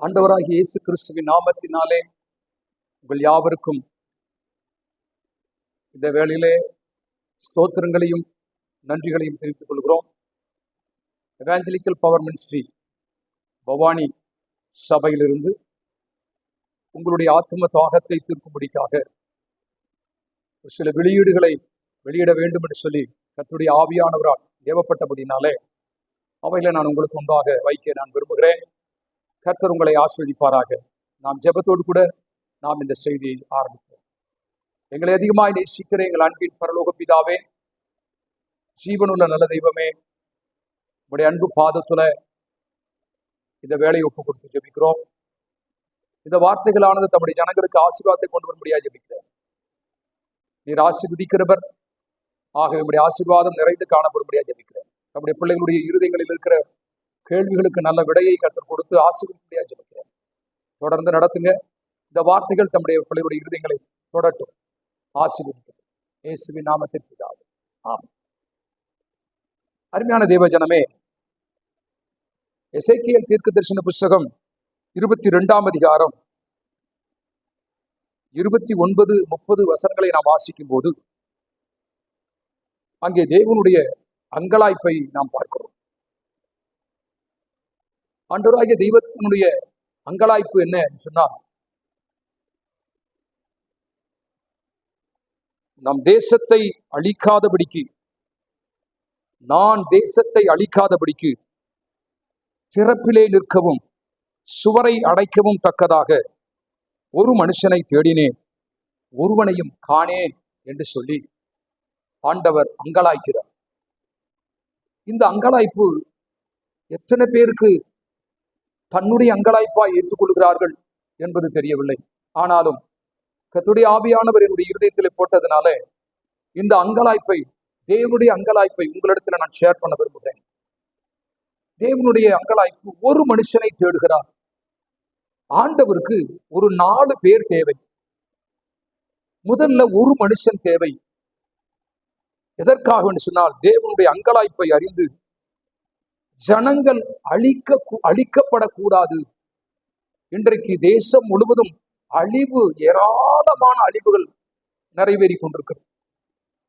ஆண்டவராகிய இயேசு கிறிஸ்துவின் நாமத்தினாலே உங்கள் யாவருக்கும் இந்த வேளையிலே ஸ்தோத்திரங்களையும் நன்றிகளையும் தெரிவித்துக் கொள்கிறோம். எவாஞ்சலிக்கல் பவர் மினிஸ்ட்ரி பவானி சபையிலிருந்து உங்களுடைய ஆத்ம தாகத்தை தீர்க்கும்படிக்காக சில வெளியீடுகளை வெளியிட வேண்டும் என்று சொல்லி கர்த்தருடைய ஆவியானவரால் ஏவப்பட்டபடினாலே அவைகளை நான் உங்களுக்கு முன்பாக வைக்க நான் விரும்புகிறேன். கர்த்தர் உங்களை ஆசீர்வதிப்பாராக. நாம் ஜெபத்தோடு கூட நாம் இந்த செய்தியை ஆரம்பிப்போம். எங்களை அதிகமாய் நேசிக்கிற எங்கள் அன்பின் பரலோக பிதாவே, ஜீவனுள்ள நல்ல தெய்வமே, உங்களுடைய அன்பு பாதத்துல இந்த வேலையை ஒப்பு கொடுத்து ஜெபிக்கிறோம். இந்த வார்த்தைகளானது தம்முடைய ஜனங்களுக்கு ஆசீர்வாதத்தை கொண்டு வரும்படியாக ஜெபிக்கிறேன். நீர் ஆசீர்வதிக்கிறவர், ஆகவே உங்களுடைய ஆசீர்வாதம் நிறைந்து காணப்படும்படியாக ஜெபிக்கிறேன். நம்முடைய பிள்ளைகளுடைய இருதயங்களில் இருக்கிற கேள்விகளுக்கு நல்ல விடையை கற்றுக் கொடுத்து ஆசீர்வதிப்படியாக ஜெபிக்கிறேன். தொடர்ந்து நடத்துங்க. இந்த வார்த்தைகள் தம்முடைய பிள்ளைகளுடைய இருதயங்களை தொடட்டும், ஆசீர்வதிக்கிறது. இயேசுவின் நாமத்தின் பிதாவே, ஆமென். அருமையான தேவ ஜனமே, எசேக்கியேல் தீர்க்கதரிசன புஸ்தகம் 22ஆம் அதிகாரம் 29, 30 வசனங்களை நாம் வாசிக்கும் போது அங்கே தேவனுடைய அங்கலாய்ப்பை நாம் பார்க்கிறோம். ஆண்டவராகிய தெய்வத்தினுடைய அங்கலாய்ப்பு என்ன சொன்னால், நம் தேசத்தை அழிக்காதபடிக்கு, நான் தேசத்தை அழிக்காதபடிக்கு திறப்பிலே நிற்கவும் சுவரை அடைக்கவும் தக்கதாக ஒரு மனுஷனை தேடினேன், ஒருவனையும் காணேன் என்று சொல்லி ஆண்டவர் அங்கலாய்க்கிறார். இந்த அங்கலாய்ப்பு எத்தனை பேருக்கு தன்னுடைய அங்கலாய்ப்பாய் ஏற்றுக்கொள்கிறார்கள் என்பது தெரியவில்லை. ஆனாலும் கர்த்தருடைய ஆவியானவர் என்னுடைய இருதயத்தில் போட்டதுனால இந்த அங்கலாய்ப்பை, தேவனுடைய அங்கலாய்ப்பை உங்களிடத்துல நான் ஷேர் பண்ண விரும்புகிறேன். தேவனுடைய அங்கலாய்ப்பு ஒரு மனுஷனை தேடுகிறார். ஆண்டவருக்கு ஒரு 4 பேர் தேவை. முதல்ல ஒரு மனுஷன் தேவை. எதற்காக சொன்னால், தேவனுடைய அங்கலாய்ப்பை அறிந்து ஜனங்கள் அழிக்கப்படக்கூடாது. இன்றைக்கு தேசம் முழுவதும் அழிவு, ஏராளமான அழிவுகள் நிறைவேறி கொண்டிருக்கிறது,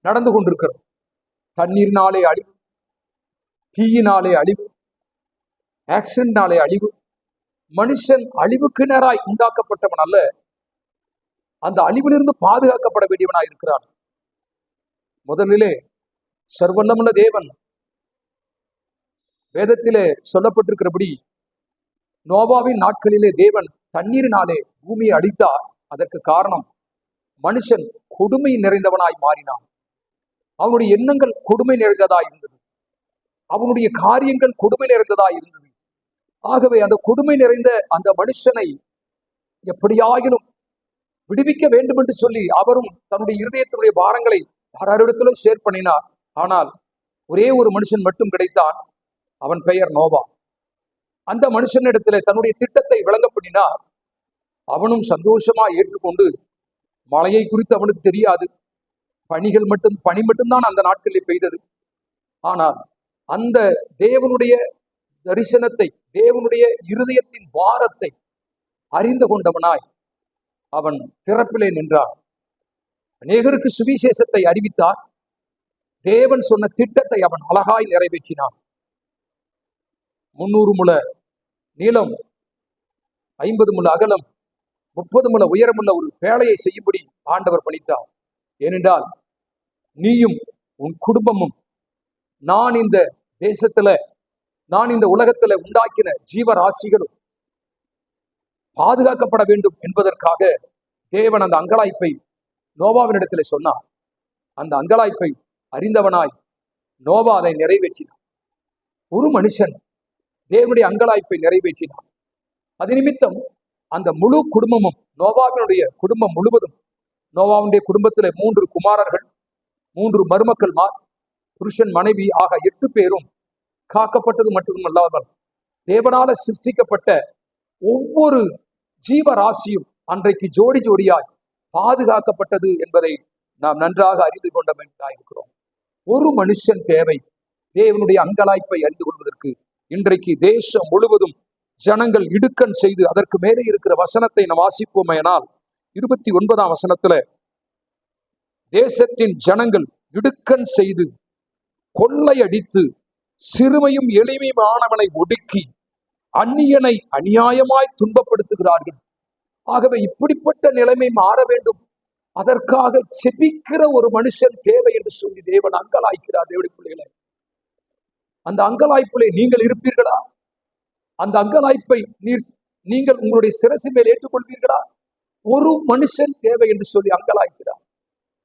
நடந்து கொண்டிருக்கிறது. தண்ணீரினாலே அழிவு, தீயினாலே அழிவு, ஆக்சிடென்ட்னாலே அழிவு. மனுஷன் அழிவுக்கு நேராய் உண்டாக்கப்பட்டவன் அல்ல, அந்த அழிவிலிருந்து பாதுகாக்கப்பட வேண்டியவனாய் இருக்கிறான். முதலிலே சர்வல்லமுள்ள தேவன் வேதத்திலே சொல்லப்பட்டிருக்கிறபடி நோவாவின் நாட்களிலே தேவன் தண்ணீரினாலே பூமியை அழித்தார். அதற்கு காரணம், மனுஷன் கொடுமை நிறைந்தவனாய் மாறினான். அவனுடைய எண்ணங்கள் கொடுமை நிறைந்ததாய் இருந்தது, அவனுடைய காரியங்கள் கொடுமை நிறைந்ததாய் இருந்தது. ஆகவே அந்த கொடுமை நிறைந்த அந்த மனுஷனை எப்படியாகிலும் விடுவிக்க வேண்டும் என்று சொல்லி அவரும் தன்னுடைய இருதயத்தினுடைய பாரங்களை யாரிடத்திலும் ஷேர் பண்ணினார். ஆனால் ஒரே ஒரு மனுஷன் மட்டும் கிடைத்தான். அவன் பெயர் நோவா. அந்த மனுஷனிடத்துல தன்னுடைய திட்டத்தை விளங்க பண்ணினார். அவனும் சந்தோஷமா ஏற்றுக்கொண்டு, மழையை குறித்து அவனுக்கு தெரியாது, பனி மட்டும்தான் அந்த நாட்களில் பெய்தது. ஆனால் அந்த தேவனுடைய தரிசனத்தை, தேவனுடைய இருதயத்தின் பாரத்தை அறிந்து கொண்டவனாய் அவன் திறப்பிலே நின்றான். அநேகருக்கு சுவிசேஷத்தை அறிவித்தார். தேவன் சொன்ன திட்டத்தை அவன் அழகாய் நிறைவேற்றினான். 300 முழ நீளம், 50 முழ அகலம், 30 முழ உயரமுள்ள ஒரு பேழையை செய்யும்படி ஆண்டவர் பணித்தார். ஏனென்றால் நீயும் உன் குடும்பமும் நான் இந்த தேசத்துல, நான் இந்த உலகத்துல உண்டாக்கின ஜீவராசிகளும் பாதுகாக்கப்பட வேண்டும் என்பதற்காக தேவன் அந்த அங்கலாய்ப்பை நோவாவினிடத்துல சொன்னார். அந்த அங்கலாய்ப்பை அறிந்தவனாய் நோவா அதை நிறைவேற்றினான். ஒரு மனுஷன் தேவனுடைய அங்கலாய்ப்பை நிறைவேற்றினான். அது நிமித்தம் அந்த முழு குடும்பமும், நோவாவினுடைய குடும்பம் முழுவதும், நோவாவுடைய குடும்பத்தில் 3 குமாரர்கள், 3 மருமக்கள்மார், புருஷன், மனைவி ஆக 8 பேரும் காக்கப்பட்டது மட்டுமல்லாமல் தேவனால சிருஷ்டிக்கப்பட்ட ஒவ்வொரு ஜீவராசியும் அன்றைக்கு ஜோடி ஜோடியாய் பாதுகாக்கப்பட்டது என்பதை நாம் நன்றாக அறிந்து கொண்டவர்களாயிருக்கிறோம். ஒரு மனுஷன் தேவை தேவனுடைய அங்கலாய்ப்பை அறிந்து கொள்வதற்கு. இன்றைக்கு தேசம் முழுவதும் ஜனங்கள் இடுக்கண் செய்து, அதற்கு மேலே இருக்கிற வசனத்தை நாம் வாசிப்போமேனால் 29ஆம் வசனத்துல, தேசத்தின் ஜனங்கள் இடுக்கண் செய்து கொள்ளையடித்து சிறுமையும் எளிமையுமானவனை ஒடுக்கி அந்நியனை அநியாயமாய் துன்பப்படுத்துகிறார்கள். ஆகவே இப்படிப்பட்ட நிலைமை மாற வேண்டும், அதற்காக செபிக்கிற ஒரு மனுஷன் தேவை என்று சொல்லி தேவன் அங்கலாய்க்கிறார். தேவனுடைய பிள்ளைகளை, அந்த அங்கலாய்ப்பிலே நீங்கள் இருப்பீர்களா? அந்த அங்கலாய்ப்பை நீங்கள் உங்களுடைய சிரசின் மேல் ஏற்றுக்கொள்வீர்களா? ஒரு மனுஷன் தேவை என்று சொல்லி அங்கலாய்க்கிறார்.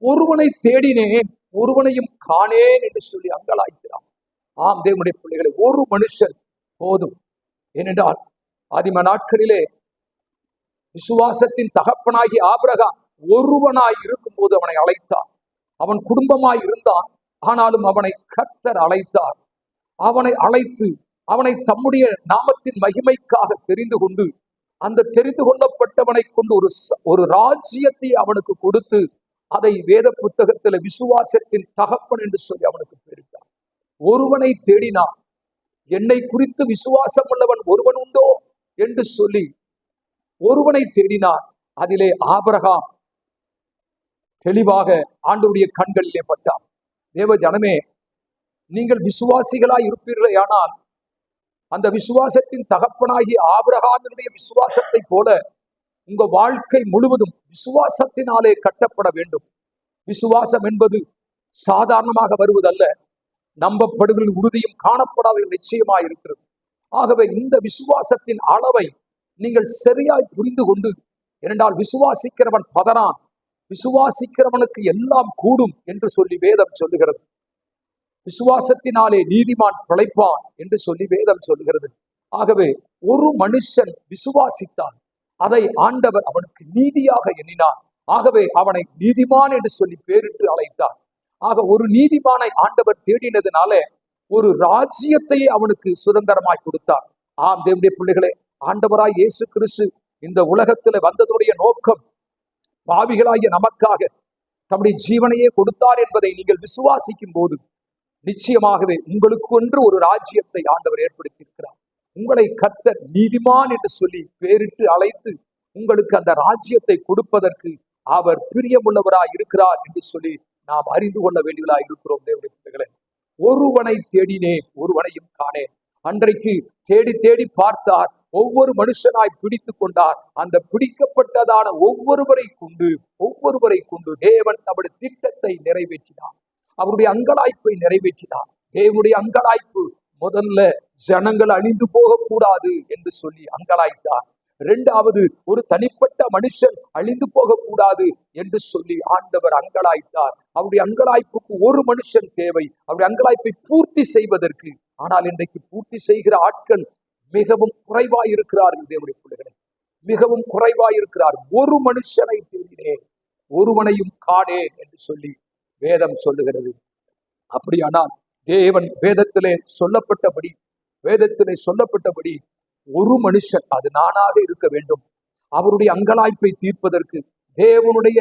ஒருவனை தேடினேன், ஒருவனையும் காணேன் என்று சொல்லி அங்கலாய்க்கிறான். ஆம் தேவனுடைய பிள்ளைகளை, ஒரு மனுஷன் போதும். ஏனென்றால் ஆதிம நாட்களிலே விசுவாசத்தின் தகப்பனாகி ஆபிரகாம் ஒருவனாய் இருக்கும் போது அவனை அழைத்தார். அவன் குடும்பமாய் இருந்தான், ஆனாலும் அவனை கர்த்தர் அழைத்தார். அவனை அழைத்து அவனை தம்முடைய நாமத்தின் மகிமைக்காக தெரிந்து கொண்டு, அந்த தெரிந்து கொள்ளப்பட்டவனை கொண்டு ஒரு ராஜ்யத்தை அவனுக்கு கொடுத்து, அதை வேத புத்தகத்தில் விசுவாசத்தின் தகப்பன் என்று சொல்லி அவனுக்கு பெயரிட்டார். ஒருவனை தேடினான். என்னை குறித்து விசுவாசம் உள்ளவன் ஒருவன் உண்டோ என்று சொல்லி ஒருவனை தேடினார். அதிலே ஆபிரகாம் தெளிவாக ஆண்டவருடைய கண்களிலே பட்டார். தேவ ஜனமே, நீங்கள் விசுவாசிகளாய் இருப்பீர்களே, ஆனால் அந்த விசுவாசத்தின் தகப்பனாகி ஆபிரகாமினுடைய விசுவாசத்தை போல உங்க வாழ்க்கை முழுவதும் விசுவாசத்தினாலே கட்டப்பட வேண்டும். விசுவாசம் என்பது சாதாரணமாக வருவதல்ல, நம்பப்படுகிற உறுதியும் காணப்படாத நிச்சயமாய் இருக்கிறது. ஆகவே இந்த விசுவாசத்தின் அளவை நீங்கள் சரியாய் புரிந்து கொண்டு, இரண்டால் விசுவாசிக்கிறவன் பதறான், விசுவாசிக்கிறவனுக்கு எல்லாம் கூடும் என்று சொல்லி வேதம் சொல்லுகிறது. விசுவாசத்தினாலே நீதிமான் பிழைப்பான் என்று சொல்லி வேதம் சொல்லுகிறது. ஆகவே ஒரு மனுஷன் விசுவாசித்தான், அதை ஆண்டவர் அவனுக்கு நீதியாக எண்ணினார். ஆகவே அவனை நீதிமான் என்று சொல்லி பேரிட்டு அழைத்தார். ஆக ஒரு நீதிமானை ஆண்டவர் தேடினதுனால ஒரு ராஜ்யத்தையே அவனுக்கு சுதந்திரமாய் கொடுத்தார். ஆம் தேவனுடைய பிள்ளைகளே, ஆண்டவராய் இயேசு கிறிஸ்து இந்த உலகத்துல வந்ததுடைய நோக்கம் பாவிகளாகிய நமக்காக தம்முடைய ஜீவனையே கொடுத்தார் என்பதை நீங்கள் விசுவாசிக்கும் போது நிச்சயமாகவே உங்களுக்கு ஒன்று ஒரு ராஜ்யத்தை ஆண்டவர் ஏற்படுத்தி இருக்கிறார். உங்களை கர்த்தர் நீதிமான் என்று சொல்லி பேரிட்டு அழைத்து உங்களுக்கு அந்த ராஜ்யத்தை கொடுப்பதற்கு அவர் பிரியமுள்ளவராய் இருக்கிறார் என்று சொல்லி நாம் அறிந்து கொள்ள வேண்டியவர்களாய் இருக்கிறோம். தேவனுடைய பிள்ளைகளே, ஒருவனை தேடினேன், ஒருவனையும் காணேன். அன்றைக்கு தேடி தேடி பார்த்தார், ஒவ்வொரு மனுஷனாய் பிடித்து கொண்டார். அந்த பிடிக்கப்பட்டதான ஒவ்வொருவரை கொண்டு தேவன் நம்முடைய திட்டத்தை நிறைவேற்றினார், அவருடைய அங்கலாய்ப்பை நிறைவேற்றினார். தேவனுடைய அங்கலாய்ப்பு முதல்ல ஜனங்கள் அழிந்து போகக்கூடாது என்று சொல்லி அங்கலாய்த்தார். இரண்டாவது, ஒரு தனிப்பட்ட மனுஷன் அழிந்து போகக்கூடாது என்று சொல்லி ஆண்டவர் அங்கலாய்த்தார். அவருடைய அங்கலாய்ப்புக்கு ஒரு மனுஷன் தேவை, அவருடைய அங்கலாய்ப்பை பூர்த்தி செய்வதற்கு. ஆனால் இன்றைக்கு பூர்த்தி செய்கிற ஆட்கள் மிகவும் குறைவாய் இருக்கிறார்கள். தேவனுடைய பிள்ளைகளை, மிகவும் குறைவாய் இருக்கிறார். ஒரு மனுஷனை தேடினேன், ஒருவனையும் காணேன் என்று சொல்லி வேதம் சொல்லுகிறது. அப்படியானால் தேவன் வேதத்திலே சொல்லப்பட்டபடி ஒரு மனுஷன், அது நானாக இருக்க வேண்டும், அவருடைய அங்கலாய்ப்பை தீர்ப்பதற்கு, தேவனுடைய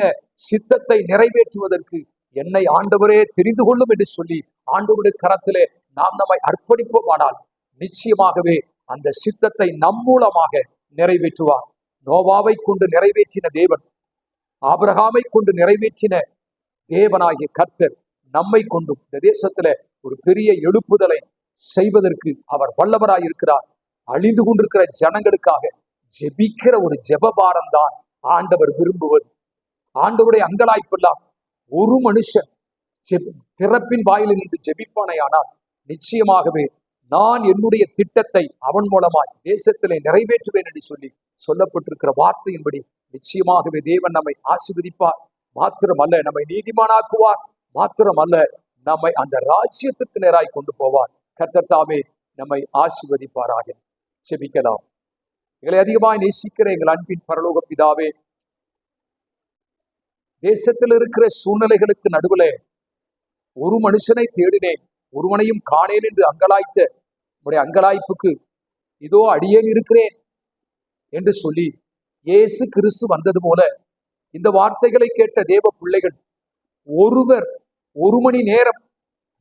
சித்தத்தை நிறைவேற்றுவதற்கு என்னை ஆண்டவரே தெரிந்து கொள்ளும் என்று சொல்லி ஆண்டவருடைய கரத்திலே நாம் நம்மை அர்ப்பணிப்போமானால் நிச்சயமாகவே அந்த சித்தத்தை நம் மூலமாக நிறைவேற்றுவார். நோவாவை கொண்டு நிறைவேற்றின தேவன், ஆபிரகாமை கொண்டு நிறைவேற்றின தேவனாகிய கர்த்தர் நம்மை கொண்டும் இந்த தேசத்துல ஒரு பெரிய எழுப்புதலை செய்வதற்கு அவர் வல்லவராய் இருக்கிறார். அழிந்து கொண்டிருக்கிற ஜனங்களுக்காக ஜெபிக்கிற ஒரு ஜெபபாரம் தான் ஆண்டவர் விரும்புவது. ஆண்டவருடைய அங்கலாய்ப்பெல்லாம் ஒரு மனுஷன் திறப்பின் வாயிலில் நின்று ஜெபிப்பானே, ஆனால் நிச்சயமாகவே நான் என்னுடைய திட்டத்தை அவன் மூலமாய் தேசத்திலே நிறைவேற்றுவேன் என்று சொல்லி சொல்லப்பட்டிருக்கிற வார்த்தையின்படி நிச்சயமாகவே தேவன் நம்மை ஆசீர்வதிப்பார். மாத்திரமல்ல, நம்மை நீதிமானாக்குவார். மாத்திரமல்ல, நம்மை அந்த ராஜ்யத்திற்கு நேராய் கொண்டு போவார். கர்த்தர் தாமே நம்மை ஆசீர்வதிப்பாராக. செபிக்கலாம். எங்களை அதிகமாய் நேசிக்கிற எங்கள் அன்பின் பரலோக பிதாவே, தேசத்தில் இருக்கிற சூழ்நிலைகளுக்கு நடுவில் ஒரு மனுஷனை தேடினேன், ஒருவனையும் காணேன் என்று அங்கலாய்த்த உடைய அங்கலாய்ப்புக்கு இதோ அடியேன் இருக்கிறேன் என்று சொல்லி இயேசு கிறிஸ்து வந்தது போல இந்த வார்த்தைகளை கேட்ட தேவ பிள்ளைகள் ஒரு மணி நேரம்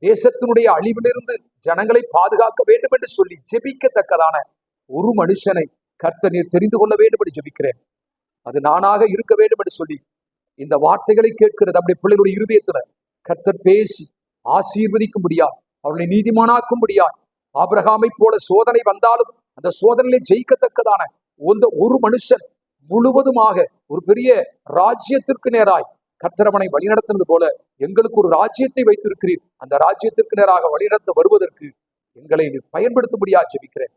தேசத்தினுடைய அழிவிலிருந்து ஜனங்களை பாதுகாக்க வேண்டும் என்று சொல்லி ஜெபிக்கத்தக்கதான ஒரு மனுஷனை கர்த்தர் நீர் தெரிந்து கொள்ள வேண்டும் என்று ஜெபிக்கிறேன். அது நானாக இருக்க வேண்டும் என்று சொல்லி இந்த வார்த்தைகளை கேட்கிறது நம்முடைய பிள்ளைகளுடைய இருதயத்துல கர்த்தர் பேசி ஆசீர்வதிக்கும்படியா, அவர்களை நீதிமானாக்கும்படியா, ஆபிரகாமை போல சோதனை வந்தாலும் அந்த சோதனையிலே ஜெயிக்கத்தக்கதான ஒரு மனுஷன் முழுவதுமாக ஒரு பெரிய ராஜ்யத்திற்கு நேராய் கர்த்தரவனை வழிநடத்தினது போல எங்களுக்கு ஒரு ராஜ்யத்தை வைத்திருக்கிறீர். அந்த ராஜ்யத்திற்கு நேராக வழிநடத்த வருவதற்கு எங்களை பயன்படுத்தும்படியா ஜெபிக்கிறேன்.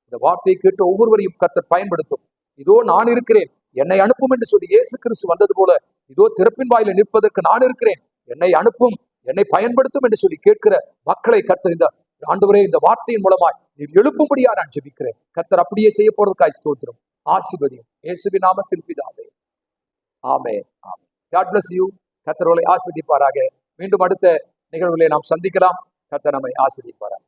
இந்த வார்த்தையை கேட்டு ஒவ்வொருவரையும் கர்த்தர் பயன்படுத்தும். இதோ நான் இருக்கிறேன், என்னை அனுப்பும் என்று சொல்லி இயேசு கிறிஸ்து வந்தது போல இதோ திறப்பின் வாயில நிற்பதற்கு நான் இருக்கிறேன், என்னை அனுப்பும், என்னை பயன்படுத்தும் என்று சொல்லி கேட்கிற மக்களை கர்த்தர் இந்த ஆண்டவரே இந்த வார்த்தையின் மூலமாய் நீர் எழுப்பும்படியா நான் ஜெபிக்கிறேன். கர்த்தர் அப்படியே செய்ய போறதுக்காய் ஸ்தோத்திரம். ஆசீர்வதியும் இயேசுவின் நாமத்தில் பிதாவே. ஆமென். ஆமென். God bless you. கர்த்தர் உங்களை ஆசீர்வதிப்பாராக. மீண்டும் அடுத்த நிகழ்வுகளை நாம் சந்திக்கலாம். கர்த்தர் நம்மை ஆசீர்வதிப்பாராக.